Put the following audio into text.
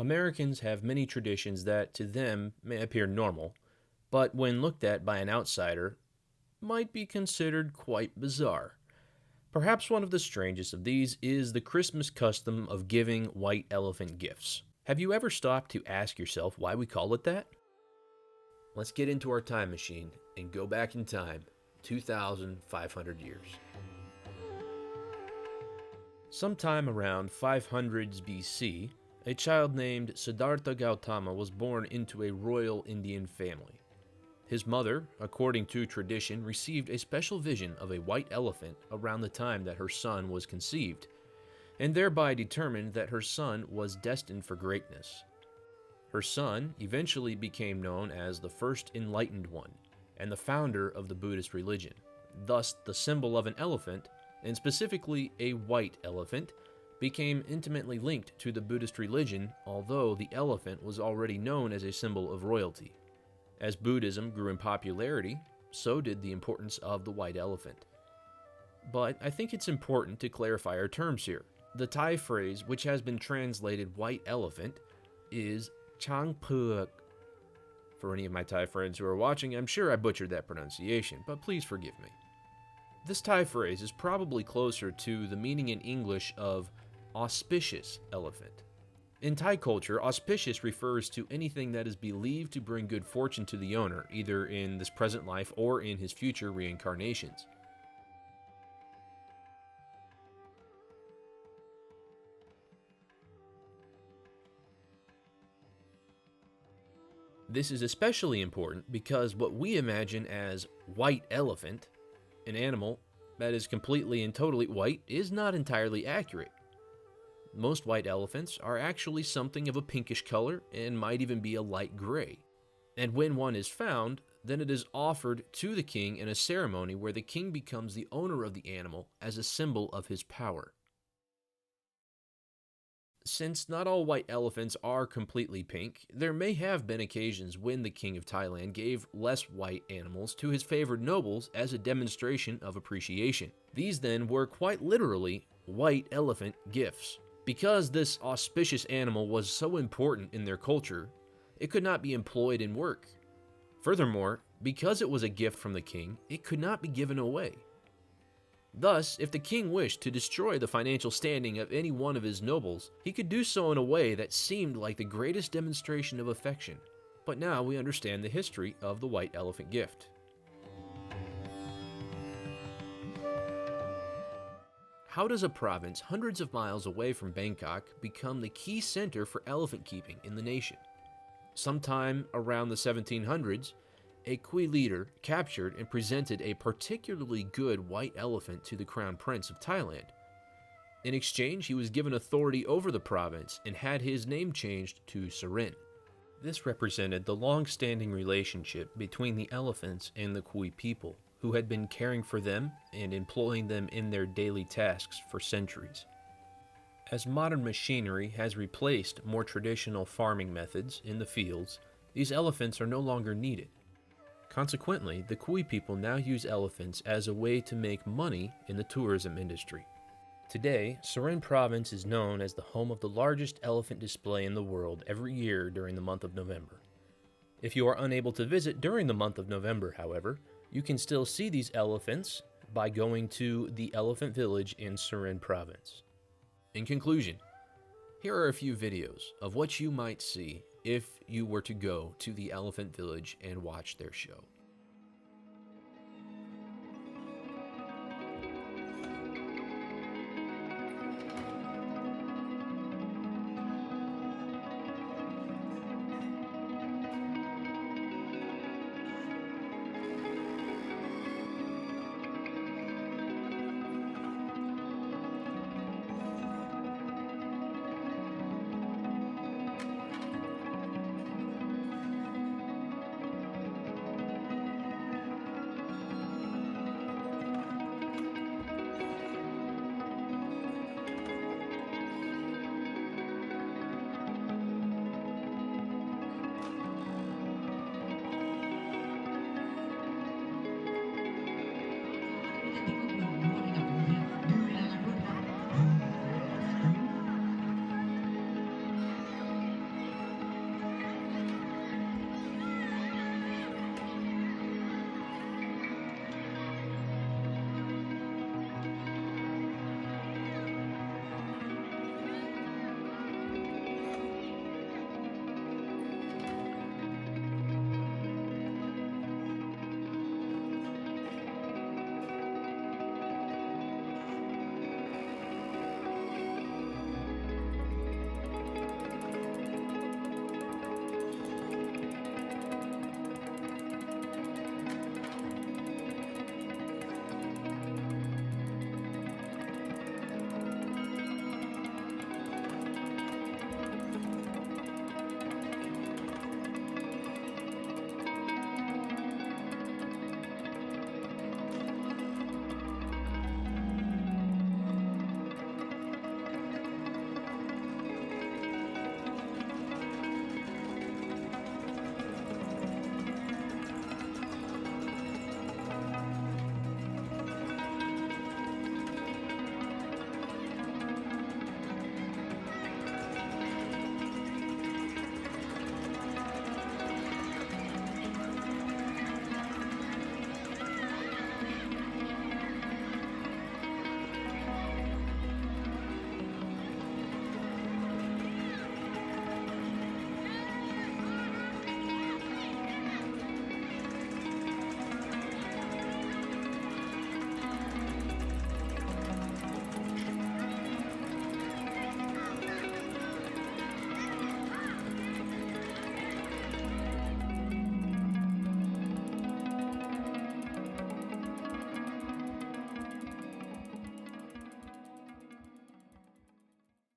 Americans have many traditions that to them may appear normal, but when looked at by an outsider, might be considered quite bizarre. Perhaps one of the strangest of these is the Christmas custom of giving white elephant gifts. Have you ever stopped to ask yourself why we call it that? Let's get into our time machine and go back in time 2,500 years. Sometime around 500s BC, a child named Siddhartha Gautama was born into a royal Indian family. His mother, according to tradition, received a special vision of a white elephant around the time that her son was conceived, and thereby determined that her son was destined for greatness. Her son eventually became known as the first enlightened one and the founder of the Buddhist religion. Thus, the symbol of an elephant, and specifically a white elephant, became intimately linked to the Buddhist religion, although the elephant was already known as a symbol of royalty. As Buddhism grew in popularity, so did the importance of the white elephant. But I think it's important to clarify our terms here. The Thai phrase, which has been translated white elephant, is Chang Phuc. For any of my Thai friends who are watching, I'm sure I butchered that pronunciation, but please forgive me. This Thai phrase is probably closer to the meaning in English of auspicious elephant. In Thai culture, auspicious refers to anything that is believed to bring good fortune to the owner, either in this present life or in his future reincarnations. This is especially important because what we imagine as white elephant, an animal that is completely and totally white, is not entirely accurate. Most white elephants are actually something of a pinkish color and might even be a light gray. And when one is found, then it is offered to the king in a ceremony where the king becomes the owner of the animal as a symbol of his power. Since not all white elephants are completely pink, there may have been occasions when the king of Thailand gave less white animals to his favored nobles as a demonstration of appreciation. These then were quite literally white elephant gifts. Because this auspicious animal was so important in their culture, it could not be employed in work. Furthermore, because it was a gift from the king, it could not be given away. Thus, if the king wished to destroy the financial standing of any one of his nobles, he could do so in a way that seemed like the greatest demonstration of affection. But now we understand the history of the white elephant gift. How does a province hundreds of miles away from Bangkok become the key center for elephant keeping in the nation? Sometime around the 1700s, a Kui leader captured and presented a particularly good white elephant to the Crown Prince of Thailand. In exchange, he was given authority over the province and had his name changed to Surin. This represented the long-standing relationship between the elephants and the Kui people, who had been caring for them and employing them in their daily tasks for centuries. As modern machinery has replaced more traditional farming methods in the fields, these elephants are no longer needed. Consequently, the Kui people now use elephants as a way to make money in the tourism industry. Today, Surin Province is known as the home of the largest elephant display in the world every year during the month of November. If you are unable to visit during the month of November, however, you can still see these elephants by going to the Elephant Village in Surin Province. In conclusion, here are a few videos of what you might see if you were to go to the Elephant Village and watch their show.